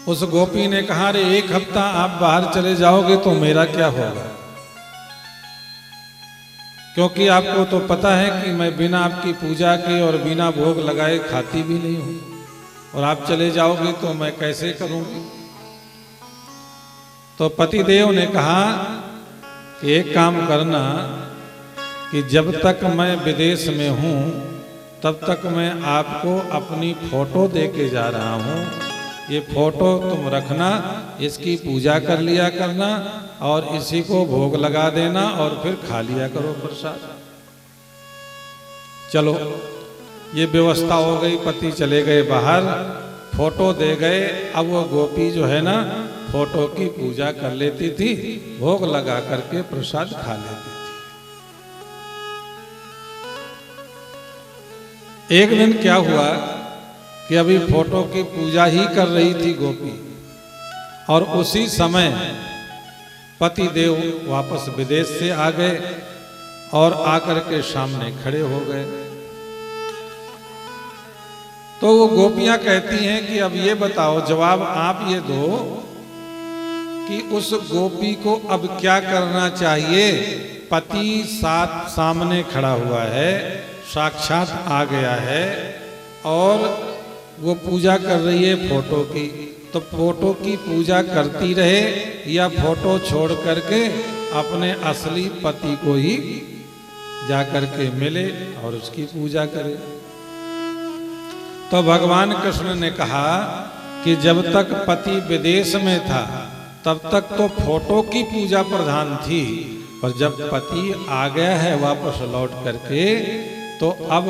उस गोपी ने कहा, अरे 1 हफ्ता आप बाहर चले जाओगे तो मेरा क्या होगा, क्योंकि आपको तो पता है कि मैं बिना आपकी पूजा के और बिना भोग लगाए खाती भी नहीं हूं, और आप चले जाओगे तो मैं कैसे करूंगी। तो पतिदेव ने कहा कि एक काम करना कि जब तक मैं विदेश में हूं तब तक मैं आपको अपनी फोटो दे के जा रहा हूं, ये फोटो तुम रखना, इसकी पूजा कर लिया करना और इसी को भोग लगा देना और फिर खा लिया करो प्रसाद। चलो ये व्यवस्था हो गई, पति चले गए बाहर, फोटो दे गए। अब वो गोपी जो है ना फोटो की पूजा कर लेती थी, भोग लगा करके प्रसाद खा लेती थी। एक दिन क्या हुआ कि अभी फोटो की पूजा ही कर रही थी गोपी, और उसी समय पति देव वापस विदेश से आ गए और आकर के सामने खड़े हो गए। तो वो गोपियां कहती हैं कि अब ये बताओ, जवाब आप ये दो कि उस गोपी को अब क्या करना चाहिए। पति सामने खड़ा हुआ है, साक्षात आ गया है और वो पूजा कर रही है फोटो की, तो फोटो की पूजा करती रहे या फोटो छोड़ करके अपने असली पति को ही जाकर के मिले और उसकी पूजा करे। तो भगवान कृष्ण ने कहा कि जब तक पति विदेश में था तब तक तो फोटो की पूजा प्रधान थी, पर जब पति आ गया है वापस लौट करके तो अब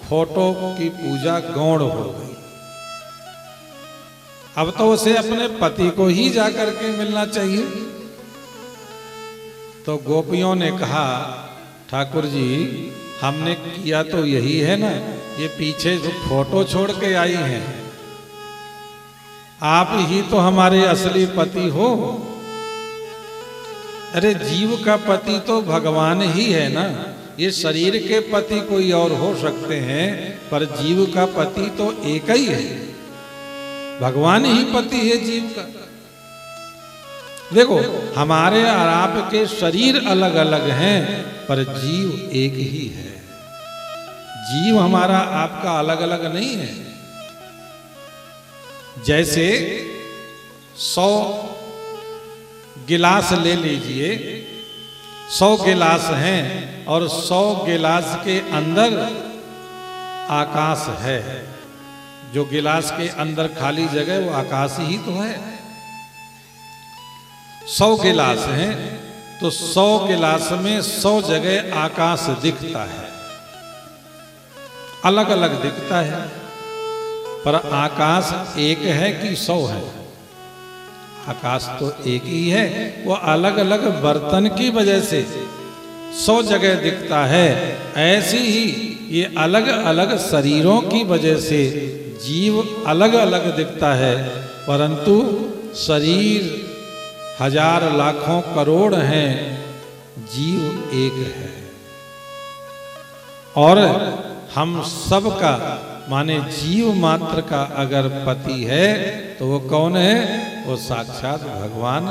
फोटो की पूजा गौण हो गई। अब तो उसे अपने पति को ही जाकर के मिलना चाहिए। तो गोपियों ने कहा, ठाकुर जी हमने किया तो यही है ना, ये पीछे जो फोटो छोड़ के आई हैं, आप ही तो हमारे असली पति हो। अरे जीव का पति तो भगवान ही है ना, ये शरीर के पति कोई और हो सकते हैं पर जीव का पति तो एक ही है, भगवान ही पति है जीव का। देखो हमारे और आपके शरीर अलग अलग हैं पर जीव एक ही है, जीव हमारा आपका अलग अलग नहीं है। जैसे 100 गिलास ले लीजिए, 100 गिलास हैं और 100 गिलास के अंदर आकाश है, जो गिलास के अंदर खाली जगह वो आकाश ही तो है। 100 गिलास हैं तो 100 गिलास में 100 जगह आकाश दिखता है, अलग अलग दिखता है, पर आकाश एक है कि 100 है? आकाश तो एक ही है, वो अलग अलग बर्तन की वजह से 100 जगह दिखता है। ऐसे ही ये अलग अलग शरीरों की वजह से जीव अलग अलग दिखता है, परंतु शरीर हजार लाखों करोड़ हैं, जीव एक है। और हम सब का माने जीव मात्र का अगर पति है तो वो कौन है? वो साक्षात भगवान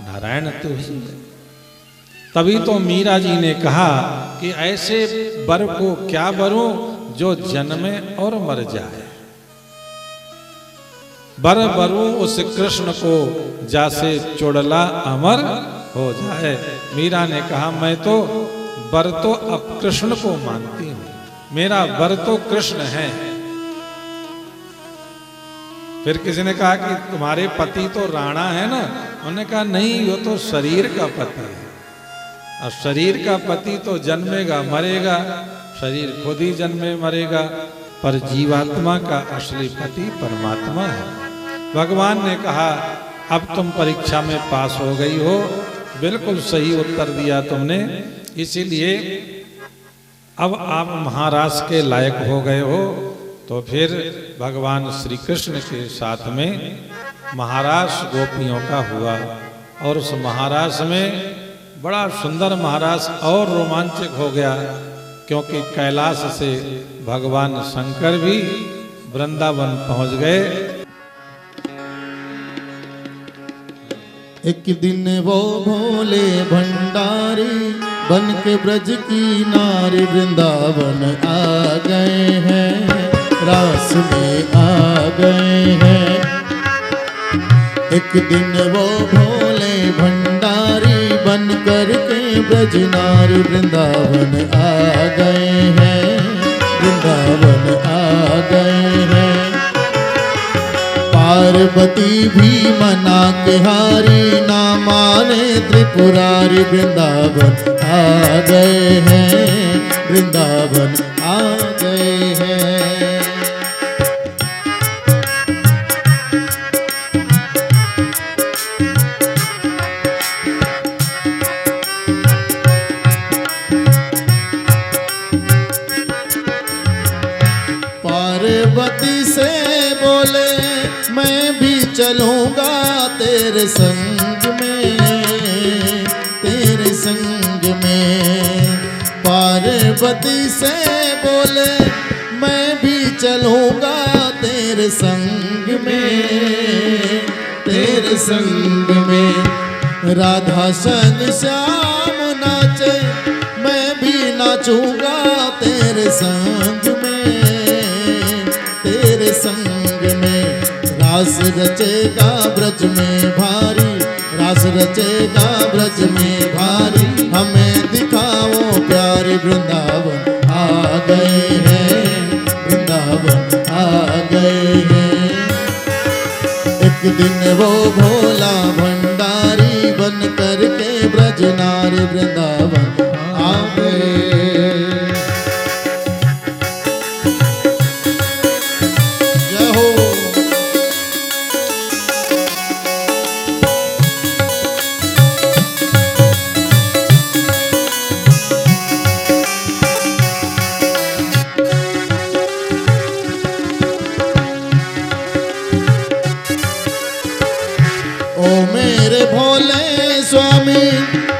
नारायण तुलसी है। तभी तो मीरा जी ने कहा कि ऐसे वर को क्या वरूं जो जन्मे और मर जाए, वर वरूं उस कृष्ण को जासे चुड़ला अमर हो जाए। मीरा ने कहा मैं तो वर तो अब कृष्ण को मानती हूं, मेरा वर तो कृष्ण है। फिर किसी ने कहा कि तुम्हारे पति तो राणा है ना, उन्होंने कहा नहीं, वो तो शरीर का पति है, और शरीर का पति तो जन्मेगा मरेगा, शरीर खुद ही जन्मे मरेगा, पर जीवात्मा का असली पति परमात्मा है। भगवान ने कहा अब तुम परीक्षा में पास हो गई हो, बिल्कुल सही उत्तर दिया तुमने, इसीलिए अब आप महाराज के लायक हो गए हो। तो फिर भगवान श्री कृष्ण के साथ में महाराज गोपियों का हुआ, और उस महाराज में बड़ा सुंदर महाराज और रोमांचक हो गया, क्योंकि कैलाश से भगवान शंकर भी वृंदावन पहुंच गए। एक दिन वो भोले भंडारी बन के ब्रज की नारी वृंदावन आ गए हैं, रास में आ गए हैं। एक दिन वो भोले भंडारी बन कर के ब्रज नारी वृंदावन आ गए हैं, वृंदावन आ गए हैं। पार्वती भी मना के हारी, ना माने त्रिपुरारी वृंदावन आ गए हैं, वृंदावन आ गए हैं। पार्वती से बोले मैं भी चलूंगा तेरे संग में, तेरे संग में। पार्वती से बोले मैं भी चलूंगा तेरे संग में, तेरे संग में। राधा संग श्याम नाचे मैं भी नाचूंगा तेरे संग में, तेरे संग में। रास रचेगा ब्रज में भारी, रास रचेगा ब्रज में भारी। हमें दिखाओ प्यारे वृंदावन आ गए हैं, वृंदावन आ गए हैं। एक दिन वो भोला भंडारी बन कर के ब्रज नारी वृंदावन आ गए। ओ मेरे भोले स्वामी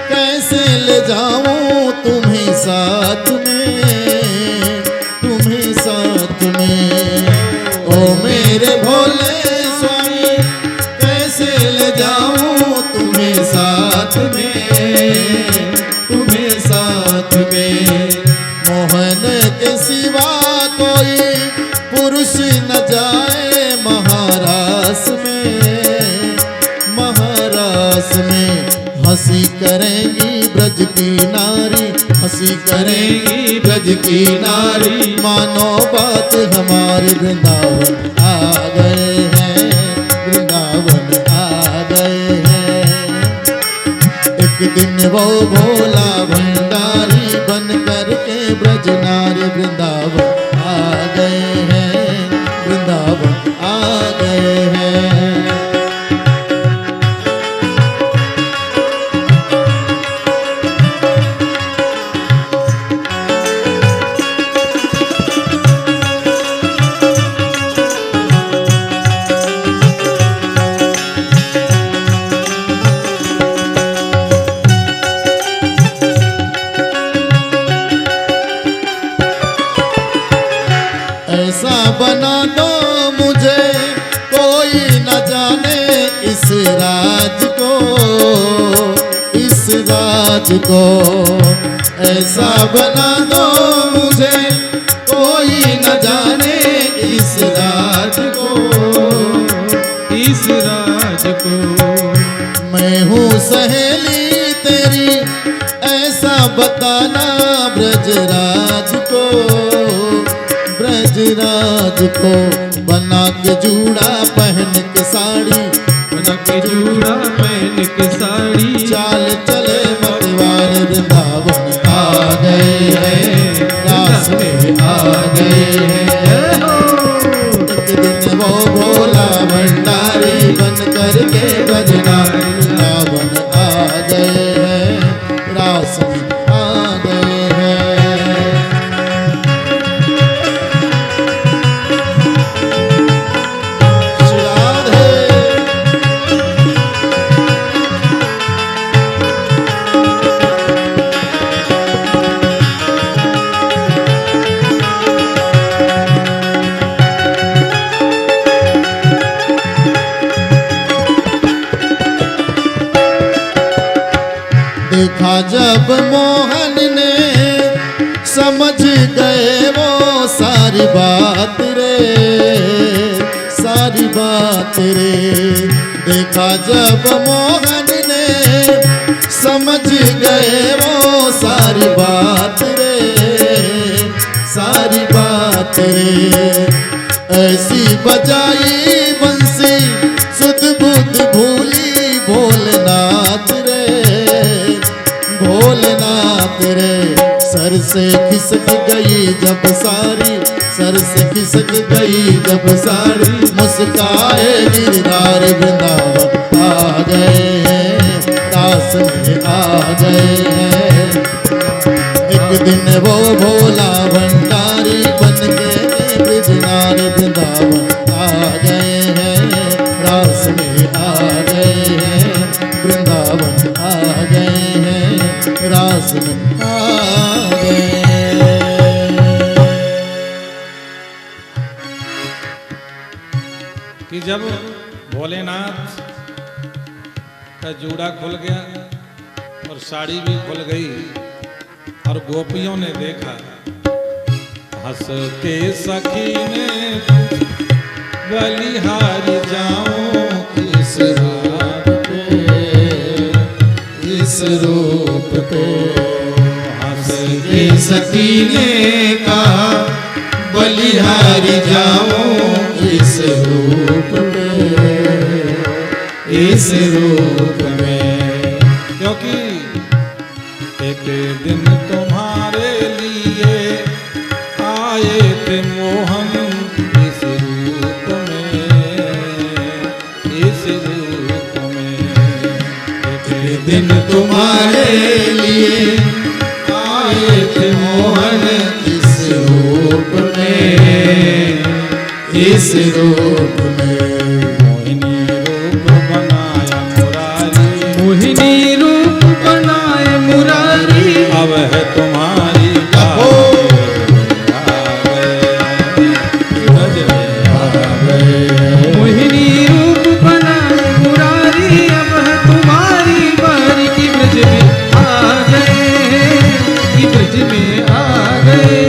कैसे ले जाऊं तुम्हें साथ में, तुम्हें साथ में। ओ मेरे भोले स्वामी कैसे ले जाऊं तुम्हें साथ में, तुम्हें साथ में। मोहन के सिवा कोई पुरुष न जाए महारास में, महारास में। हंसी करेंगी ब्रज की नारी, हंसी करेंगी ब्रज की नारी। मानो बात हमारे वृंदावन आ गए हैं, वृंदावन आ गए हैं। एक दिन वो भोला भंडारी बन कर के ब्रज नारी वृंदावन आ गए हैं, वृंदावन आ गए हैं। ऐसा बना दो मुझे कोई न जाने इस राज को, इस राज को। ऐसा बना दो मुझे कोई न जाने इस राज को, इस राज को। मैं हूँ सहेली तेरी ऐसा बताना ब्रजराज को, ब्रजराज को। बना के जूड़ा पहन के साड़ी, बना के जूड़ा पहन के साड़ी। चाल चले मतवार वृंदावन आ गए हैं, रास में आ गए हैं। एक दिन वो भोला भंडारी बन कर के ब्रज नारी वृंदावन आ गए हैं, रास में आ गए हैं। राधे देखा जब मोहन ने समझ गए वो सारी बात रे, सारी बात रे। देखा जब मोहन ने समझ गए वो सारी बात रे, सारी बात रे। ऐसी बजाई बंसी सुध बुध भूली भोलेनाथ रे, भोलेनाथ रे। सर से खिसक गई जब सारी, सर से खिसक गई जब सारी, मुस्काए गिरधार वृंदावन आ गए हैं, दास में आ गए हैं। एक दिन वो भोला भंडारी बन के ब्रजनार वृंदावन आ गए हैं, रास में आ गए हैं, वृंदावन आ गए हैं, रास में आ गए। कि जब भोलेनाथ का जूड़ा खुल गया और साड़ी भी खुल गई और गोपियों ने देखा, हंस के सखी ने बलिहारी जाऊं इस रूप पे, इस रूप पे। हंस के सखी ने कहा बलिहारी जाऊं इस रूप में, इस रूप में। क्योंकि एक दिन तुम्हारे लिए आए थे मोहन इस रूप में, इस रूप में। एक दिन तुम्हारे लिए आए थे मोहन इस रूप में, इस रूप में। मोहिनी रूप बनाया मुरारी, मोहिनी रूप बनाए मुरारी, अब है तुम्हारी मोहिनी रूप बनाए मुरारी, अब है तुम्हारी बारी की ब्रज में आ गए, की ब्रज में आ गए।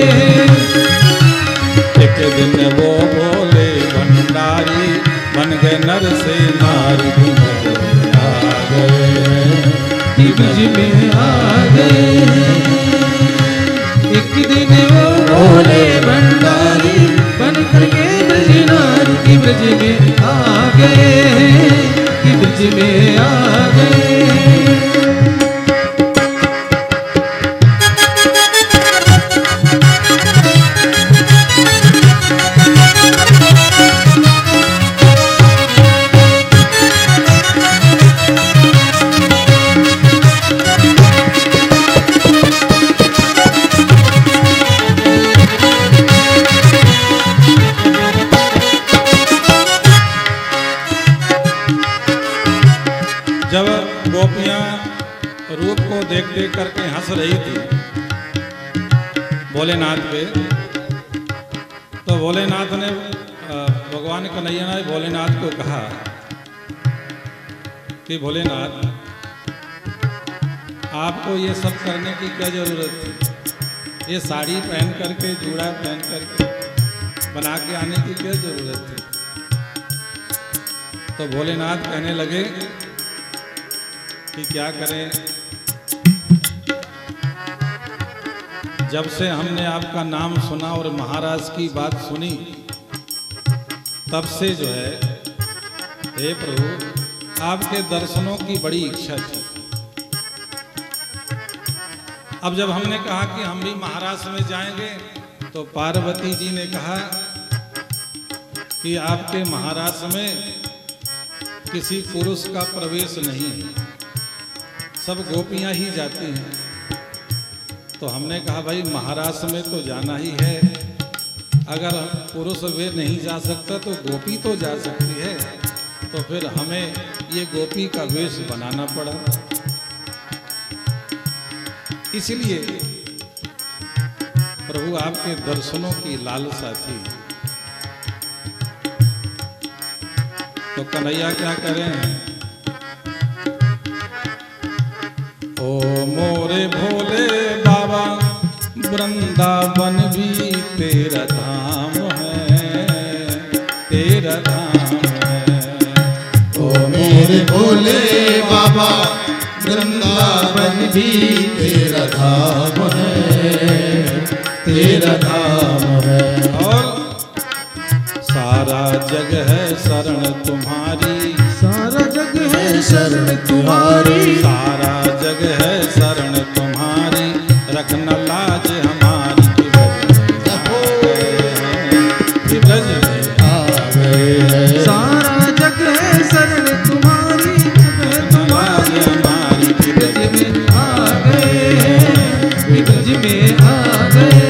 एक दिन वो भोले भंडारी बन गए नर से नारी आ गए, की ब्रज में आ गए। एक दिन वो भोले भंडारी बन करके ब्रजनार की ब्रज में आ गए, की ब्रज में आ गए। जब गोपियां रूप को देख देख करके हंस रही थी भोलेनाथ पे, तो भोलेनाथ ने भगवान कन्हैया ने भोलेनाथ को कहा कि भोलेनाथ आपको ये सब करने की क्या जरूरत थी? ये साड़ी पहन करके, जूड़ा पहन करके बना के आने की क्या जरूरत थी? तो भोलेनाथ कहने लगे कि क्या करें, जब से हमने आपका नाम सुना और महाराज की बात सुनी, तब से जो है हे प्रभु आपके दर्शनों की बड़ी इच्छा थी। अब जब हमने कहा कि हम भी महाराज में जाएंगे, तो पार्वती जी ने कहा कि आपके महाराज में किसी पुरुष का प्रवेश नहीं है, सब गोपियां ही जाती हैं। तो हमने कहा भाई महाराज में तो जाना ही है, अगर पुरुष वे नहीं जा सकता तो गोपी तो जा सकती है, तो फिर हमें ये गोपी का वेश बनाना पड़ा। इसलिए प्रभु आपके दर्शनों की लालसा थी। तो कन्हैया क्या करें, ओ वृंदावन भी तेरा धाम है, तेरा धाम है। ओ मेरे भोले बाबा वृंदावन भी तेरा धाम है, तेरा धाम है। और सारा जग है शरण तुम्हारी, सारा जग है शरण तुम्हारी, सारा जग है शरण तुम्हारी, रखना लाज हमारी। कि ब्रज में आ गए हैं। सारा जग है शरण तुम्हारी, रखना लाज हमारी। कि ब्रज में आ गए हैं, ब्रज में आ गए।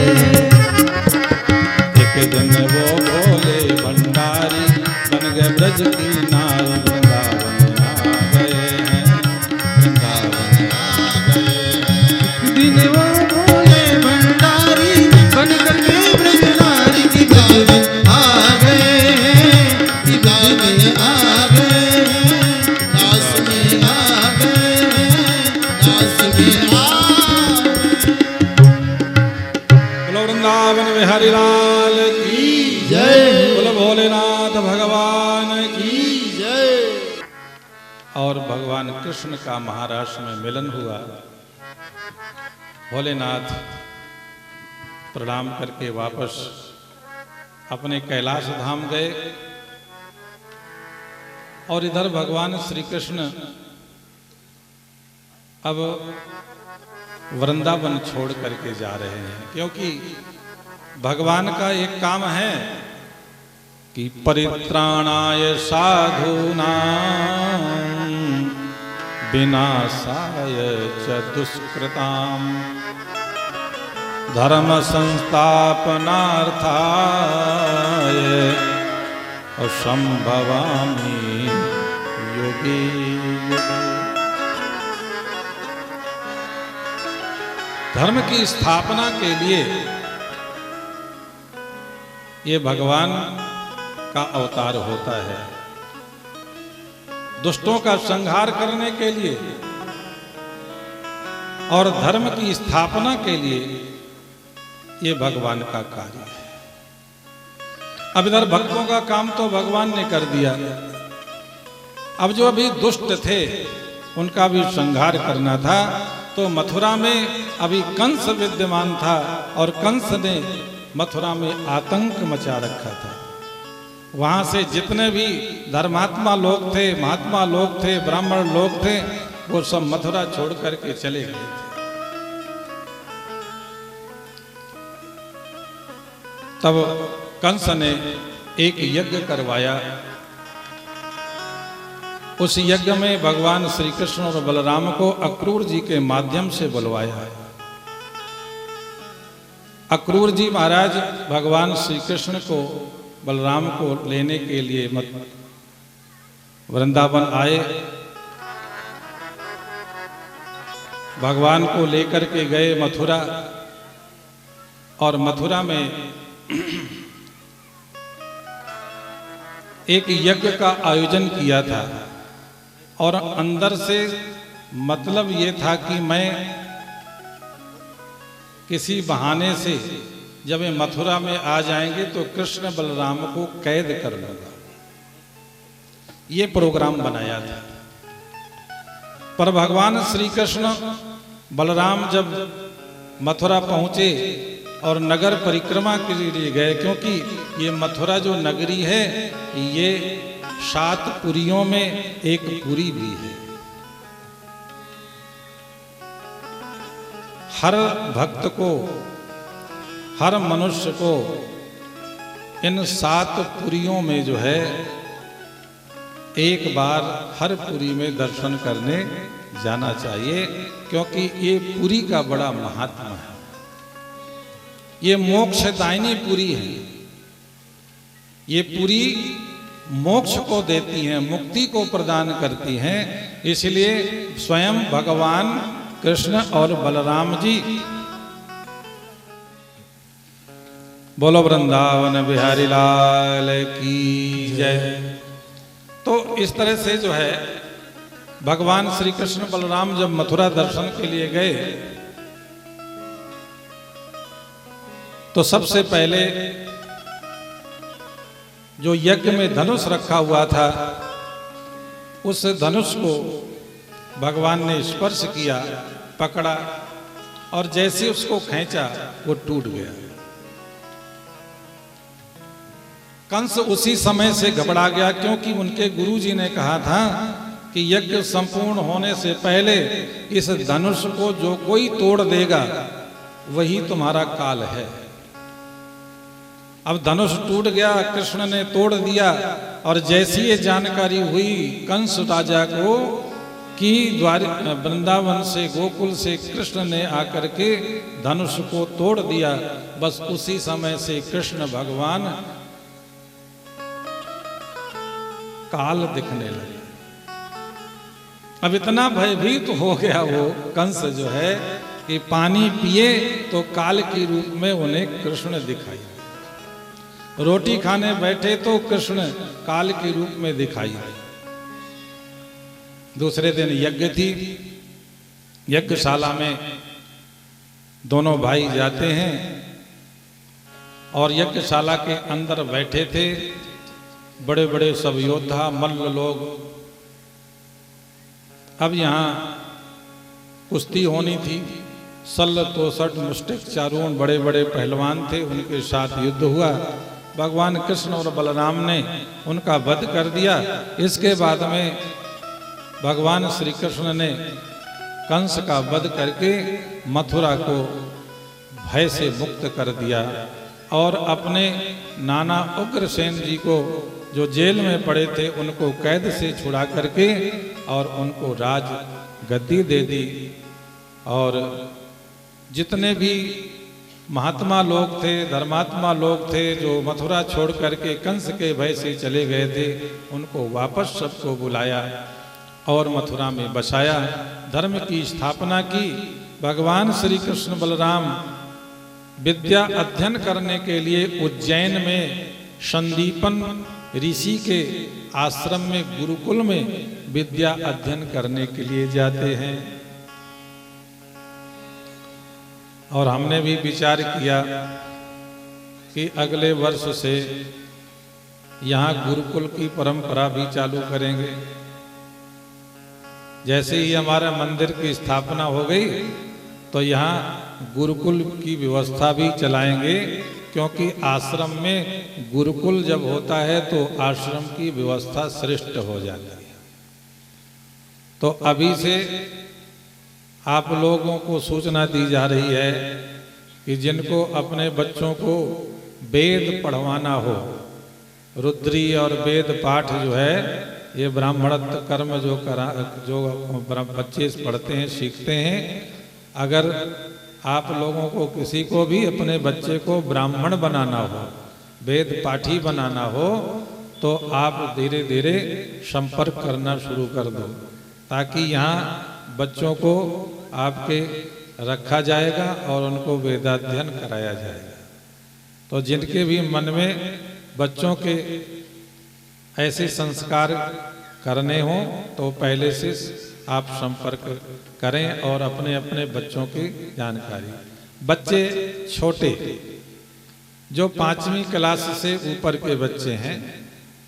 एक दिन वो भोले भंडारी बन गए ब्रज की नारी, वृंदावन आ गए हैं, वृंदावन आ गए हैं। दिन वो भोले भंडारी बन करके ब्रज नारी की ब्रज में आ गए हैं, कि ब्रज में आ गए हैं, दास में आ गए हैं, दास में आ बोलो वृंदावन बिहारी लाल की जय। बोलो भोलेनाथ भगवान की। जय। और भगवान कृष्ण का महाराष्ट्र में मिलन हुआ। भोलेनाथ प्रणाम करके वापस अपने कैलाश धाम गए और इधर भगवान श्री कृष्ण अब वृंदावन छोड़ करके जा रहे हैं, क्योंकि भगवान का एक काम है कि परित्राणाय साधूनां विनाशाय च दुष्कृताम् धर्म संस्थापनार्थाय संभवामि युगे युगे। धर्म की स्थापना के लिए ये भगवान का अवतार होता है, दुष्टों का संहार करने के लिए और धर्म की स्थापना के लिए ये भगवान का कार्य है। अब इधर भक्तों का काम तो भगवान ने कर दिया, अब जो अभी दुष्ट थे उनका भी संहार करना था। तो मथुरा में अभी कंस विद्यमान था और कंस ने मथुरा में आतंक मचा रखा था। वहां से जितने भी धर्मात्मा लोग थे, महात्मा लोग थे, ब्राह्मण लोग थे, वो सब मथुरा छोड़ करके चले गए थे। तब कंस ने एक यज्ञ करवाया। उस यज्ञ में भगवान श्री कृष्ण और बलराम को अक्रूर जी के माध्यम से बुलवाया। अक्रूर जी महाराज भगवान श्री कृष्ण को, बलराम को लेने के लिए वृंदावन आए। भगवान को लेकर के गए मथुरा, और मथुरा में एक यज्ञ का आयोजन किया था। और अंदर से मतलब ये था कि मैं किसी बहाने से जब ये मथुरा में आ जाएंगे तो कृष्ण बलराम को कैद कर लूंगा, ये प्रोग्राम बनाया था। पर भगवान श्री कृष्ण बलराम जब मथुरा पहुंचे और नगर परिक्रमा के लिए गए, क्योंकि ये मथुरा जो नगरी है ये 7 पुरियों में एक पुरी भी है। हर भक्त को, हर मनुष्य को इन 7 पुरियों में जो है एक बार हर पुरी में दर्शन करने जाना चाहिए, क्योंकि ये पुरी का बड़ा महात्मा है। ये मोक्षदायिनी पुरी है। ये पुरी मोक्ष को देती हैं, मुक्ति को प्रदान करती हैं। इसलिए स्वयं भगवान कृष्ण और बलराम जी, बोलो वृंदावन बिहारी लाल की जय। तो इस तरह से जो है भगवान श्री कृष्ण बलराम जब मथुरा दर्शन के लिए गए तो सबसे पहले जो यज्ञ में धनुष रखा हुआ था, उस धनुष को भगवान ने स्पर्श किया, पकड़ा, और जैसे उसको खींचा वो टूट गया। कंस उसी समय से घबरा गया, क्योंकि उनके गुरुजी ने कहा था कि यज्ञ संपूर्ण होने से पहले इस धनुष को जो कोई तोड़ देगा वही तुम्हारा काल है। अब धनुष टूट गया, कृष्ण ने तोड़ दिया, और जैसी ये जानकारी हुई कंस राजा को कि वृंदावन से, गोकुल से कृष्ण ने आकर के धनुष को तोड़ दिया, बस उसी समय से कृष्ण भगवान काल दिखने लगे। अब इतना भयभीत हो गया वो कंस जो है कि पानी पिए तो काल के रूप में उन्हें कृष्ण दिखाई, रोटी खाने बैठे तो कृष्ण काल के रूप में दिखाई। दूसरे दिन यज्ञ थी, यज्ञशाला में दोनों भाई जाते हैं और यज्ञशाला के अंदर बैठे थे बड़े बड़े सब योद्धा मल्ल लोग। अब यहाँ कुश्ती होनी थी, सल्ल तोसठ मुष्टिक चारों बड़े बड़े पहलवान थे, उनके साथ युद्ध हुआ। भगवान कृष्ण और बलराम ने उनका वध कर दिया। इसके बाद में भगवान श्री कृष्ण ने कंस का वध करके मथुरा को भय से मुक्त कर दिया और अपने नाना उग्रसेन जी को जो जेल में पड़े थे उनको कैद से छुड़ा करके और उनको राज गद्दी दे दी। और जितने भी महात्मा लोग थे, धर्मात्मा लोग थे, जो मथुरा छोड़ करके कंस के भय से चले गए थे, उनको वापस सबको बुलाया और मथुरा में बसाया, धर्म की स्थापना की। भगवान श्री कृष्ण बलराम विद्या अध्ययन करने के लिए उज्जैन में संदीपन ऋषि के आश्रम में, गुरुकुल में विद्या अध्ययन करने के लिए जाते हैं। और हमने भी विचार किया कि अगले वर्ष से यहाँ गुरुकुल की परंपरा भी चालू करेंगे। जैसे ही हमारा मंदिर की स्थापना हो गई तो यहाँ गुरुकुल की व्यवस्था भी चलाएंगे, क्योंकि आश्रम में गुरुकुल जब होता है तो आश्रम की व्यवस्था श्रेष्ठ हो जाती है। तो अभी से आप लोगों को सूचना दी जा रही है कि जिनको अपने बच्चों को वेद पढ़वाना हो, रुद्री और वेद पाठ जो है, ये ब्राह्मणत्व कर्म जो बच्चे पढ़ते हैं, सीखते हैं। अगर आप लोगों को किसी को भी अपने बच्चे को ब्राह्मण बनाना हो, वेद पाठी बनाना हो, तो आप धीरे धीरे संपर्क करना शुरू कर दो, ताकि यहाँ बच्चों को आपके रखा जाएगा और उनको वेदाध्ययन कराया जाएगा। तो जिनके भी मन में बच्चों के ऐसे संस्कार करने हो तो पहले से आप संपर्क करें और अपने अपने बच्चों की जानकारी। बच्चे छोटे जो 5वीं क्लास से ऊपर के बच्चे हैं,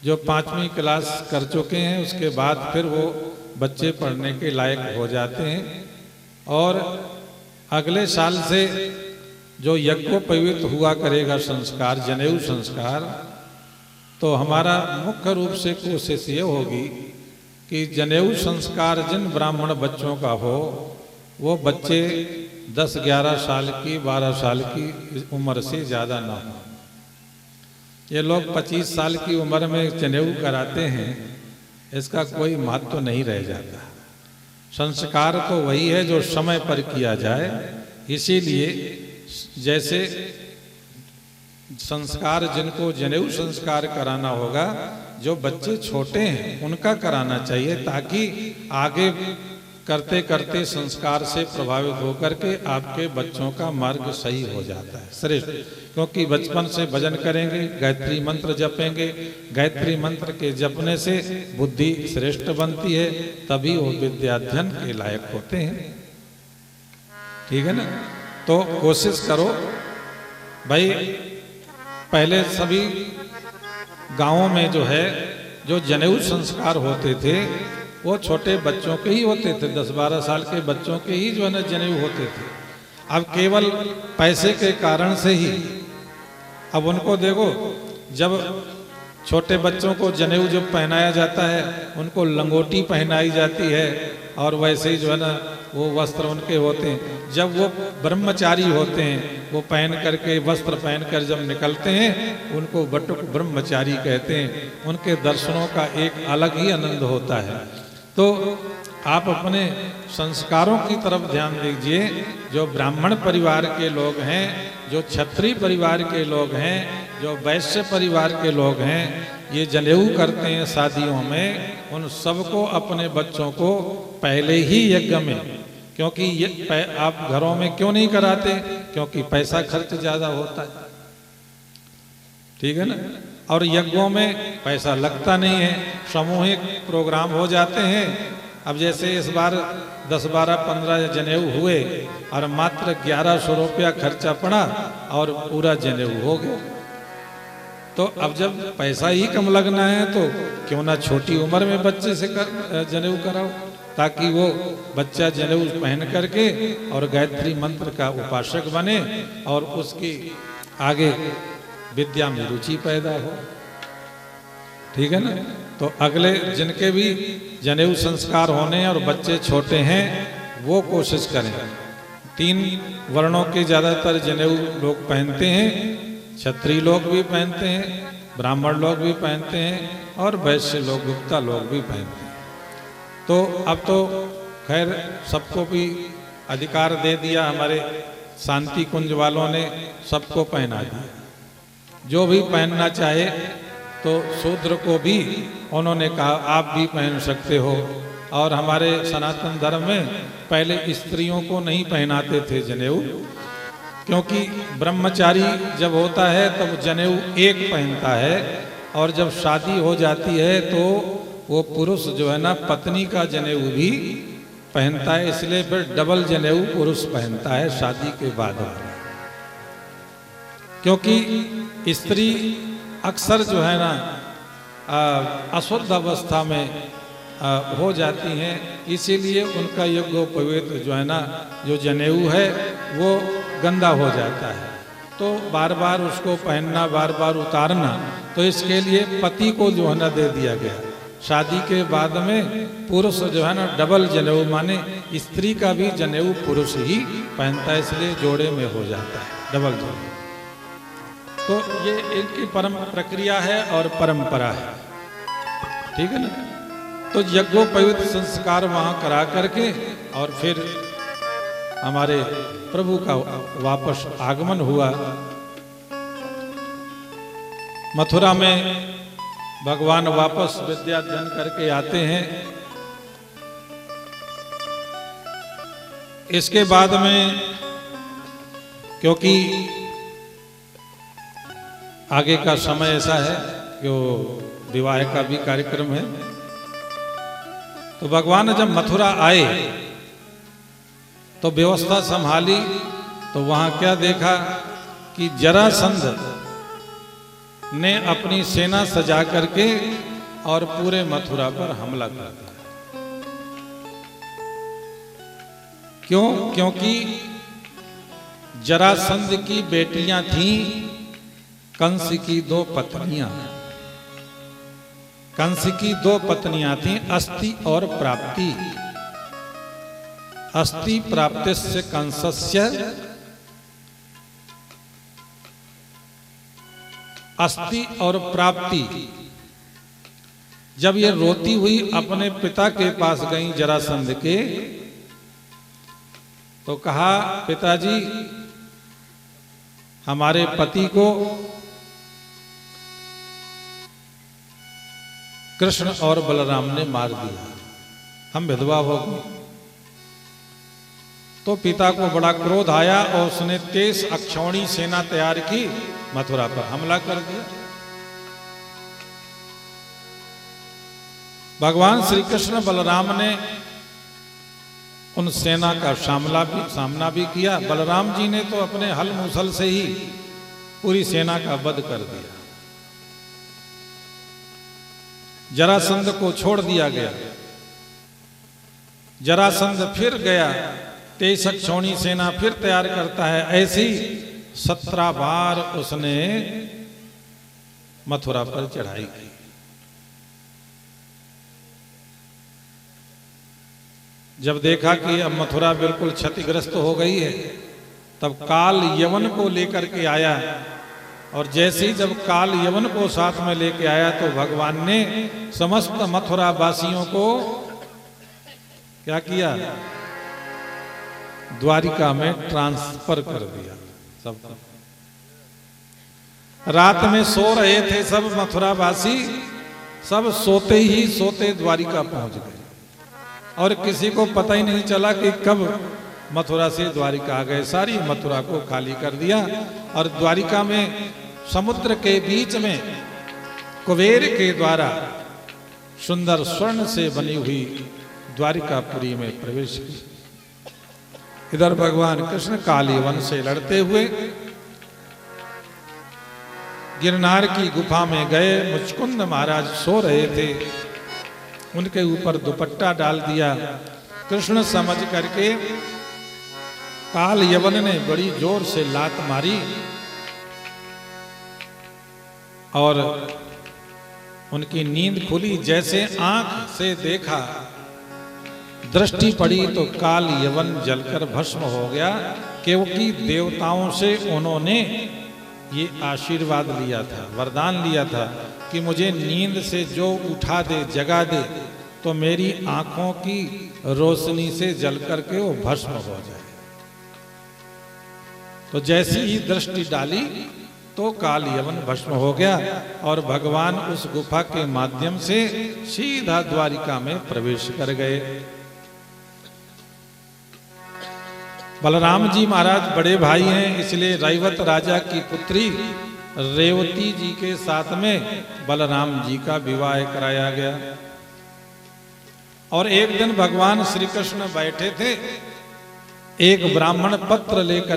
जो 5वीं क्लास कर चुके हैं, उसके बाद फिर वो बच्चे पढ़ने के लायक हो जाते हैं। और अगले साल से जो यज्ञोपवीत हुआ करेगा संस्कार, जनेऊ संस्कार, तो हमारा मुख्य रूप से कोशिश ये होगी कि जनेऊ संस्कार जिन ब्राह्मण बच्चों का हो, वो बच्चे 10-11 साल की, 12 साल की उम्र से ज़्यादा ना हो। ये लोग 25 साल की उम्र में जनेऊ कराते हैं, इसका कोई महत्व नहीं रह जाता। संस्कार तो वही है जो समय पर किया जाए। इसीलिए जैसे संस्कार जिनको जनेऊ संस्कार कराना होगा, जो बच्चे छोटे हैं उनका कराना चाहिए, ताकि आगे करते करते संस्कार से प्रभावित होकर के आपके बच्चों का मार्ग सही हो जाता है, श्रेष्ठ। क्योंकि बचपन से भजन करेंगे, गायत्री मंत्र जपेंगे, गायत्री मंत्र के जपने से बुद्धि श्रेष्ठ बनती है, तभी वो विद्याध्ययन के लायक होते हैं। ठीक है ना? तो कोशिश करो भाई पहले सभी गांवों में जो है जो जनेऊ संस्कार होते थे वो छोटे बच्चों के ही होते थे, 10-12 साल के बच्चों के ही जो है ना जनेऊ होते थे। अब केवल पैसे के कारण से ही अब उनको देखो, जब छोटे बच्चों को जनेऊ जब पहनाया जाता है उनको लंगोटी पहनाई जाती है और वैसे ही जो है ना वो वस्त्र उनके होते हैं। जब वो ब्रह्मचारी होते हैं वो पहन करके वस्त्र पहनकर जब निकलते हैं उनको बटुक ब्रह्मचारी कहते हैं। उनके दर्शनों का एक अलग ही आनंद होता है। तो आप अपने संस्कारों की तरफ ध्यान दीजिए। जो ब्राह्मण परिवार के लोग हैं, जो क्षत्रिय परिवार के लोग हैं, जो वैश्य परिवार के लोग हैं, ये जनेऊ करते हैं शादियों में, उन सबको अपने बच्चों को पहले ही यज्ञ में, क्योंकि ये आप घरों में क्यों नहीं कराते, क्योंकि पैसा खर्च ज़्यादा होता है, ठीक है ना। और यज्ञों में पैसा लगता नहीं है, सामूहिक प्रोग्राम हो जाते हैं। अब जैसे इस बार 10, 12, 15 जनेऊ हुए और मात्र 1100 रुपया खर्चा पड़ा और पूरा जनेऊ हो गया। तो अब जब पैसा ही कम लगना है तो क्यों ना छोटी उम्र में बच्चे से जनेऊ कराओ, ताकि वो बच्चा जनेऊ पहन करके और गायत्री मंत्र का उपासक बने और उसकी आगे विद्या में रुचि पैदा हो, ठीक है ना। तो अगले जिनके भी जनेऊ संस्कार होने और बच्चे छोटे हैं वो कोशिश करें। 3 वर्णों के ज़्यादातर जनेऊ लोग पहनते हैं, क्षत्रिय लोग भी पहनते हैं, ब्राह्मण लोग भी पहनते हैं और वैश्य लोग, गुप्ता लोग भी पहनते हैं। तो अब तो खैर सबको भी अधिकार दे दिया, हमारे शांति कुंज वालों ने सबको पहना दिया। जो भी पहनना चाहे तो शूद्र को भी उन्होंने कहा आप भी पहन सकते हो। और हमारे सनातन धर्म में पहले स्त्रियों को नहीं पहनाते थे जनेऊ, क्योंकि ब्रह्मचारी जब होता है तब जनेऊ एक पहनता है और जब शादी हो जाती है तो वो पुरुष जो है ना पत्नी का जनेऊ भी पहनता है, इसलिए फिर डबल जनेऊ पुरुष पहनता है शादी के बाद। क्योंकि स्त्री अक्सर जो है ना अशुद्ध अवस्था में हो जाती हैं, इसीलिए उनका यज्ञोपवीत जो है ना जो जनेऊ है वो गंदा हो जाता है। तो बार बार उसको पहनना, बार बार उतारना, तो इसके लिए पति को जो है ना दे दिया गया। शादी के बाद में पुरुष जो है ना डबल जनेऊ, माने स्त्री का भी जनेऊ पुरुष ही पहनता है, इसलिए जोड़े में हो जाता है डबल जनेऊ। तो ये इनकी परम प्रक्रिया है और परंपरा है, ठीक है ना। तो यज्ञोपवीत संस्कार वहाँ करा करके और फिर हमारे प्रभु का वापस आगमन हुआ। मथुरा में भगवान वापस विद्याध्ययन करके आते हैं। इसके बाद में क्योंकि आगे का समय ऐसा है कि वो विवाह का भी कार्यक्रम है, तो भगवान जब मथुरा आए तो व्यवस्था संभाली तो वहां क्या देखा कि जरासंध ने अपनी सेना सजा करके और पूरे मथुरा पर हमला कर दिया। क्यों? क्योंकि जरासंध की बेटियां थीं कंस की 2 पत्नियां। कंस की 2 पत्नियां थीं, अस्ति और प्राप्ति। अस्ति प्राप्तिस्य कंसस्य, अस्ति और प्राप्ति जब ये रोती हुई अपने पिता के पास गई जरासंध के, तो कहा पिताजी हमारे पति को कृष्ण और बलराम ने मार दिया, हम विधवा हो गए। तो पिता को बड़ा क्रोध आया और उसने 23 अक्षौणी सेना तैयार की, मथुरा पर हमला कर दिया। भगवान श्री कृष्ण बलराम ने उन सेना का सामना भी किया। बलराम जी ने तो अपने हल मुसल से ही पूरी सेना का वध कर दिया। जरासंध को छोड़ दिया गया। जरासंध फिर गया, तेसक क्षौणी सेना फिर तैयार करता है। ऐसी 17 बार उसने मथुरा पर चढ़ाई की। जब देखा कि अब मथुरा बिल्कुल क्षतिग्रस्त हो गई है, तब काल यवन को लेकर के आया। और जैसे ही जब काल यवन को साथ में लेके आया तो भगवान ने समस्त मथुरा वासियों को क्या किया? द्वारिका में ट्रांसफर कर दिया। सब रात में सो रहे थे सब मथुरा वासी, सब सोते ही सोते द्वारिका पहुंच गए और किसी को पता ही नहीं चला कि कब मथुरा से द्वारिका आ गए। सारी मथुरा को खाली कर दिया और द्वारिका में समुद्र के बीच में कुबेर के द्वारा सुंदर स्वर्ण से बनी हुई द्वारिकापुरी में प्रवेश किया। इधर भगवान कृष्ण कालीवन से लड़ते हुए गिरनार की गुफा में गए। मुचकुंद महाराज सो रहे थे, उनके ऊपर दुपट्टा डाल दिया। कृष्ण समझ करके काल यवन ने बड़ी जोर से लात मारी और उनकी नींद खुली। जैसे आंख से देखा, दृष्टि पड़ी तो काल यवन जलकर भस्म हो गया, क्योंकि देवताओं से उन्होंने ये आशीर्वाद लिया था, वरदान लिया था कि मुझे नींद से जो उठा दे, जगा दे, तो मेरी आंखों की रोशनी से जल करके वो भस्म हो जाए। तो जैसी ही दृष्टि डाली तो काल यवन भस्म हो गया और भगवान उस गुफा के माध्यम से सीधा द्वारिका में प्रवेश कर गए। बलराम जी महाराज बड़े भाई हैं, इसलिए रैवत राजा की पुत्री रेवती जी के साथ में बलराम जी का विवाह कराया गया। और एक दिन भगवान श्री कृष्ण बैठे थे, एक ब्राह्मण पत्र लेकर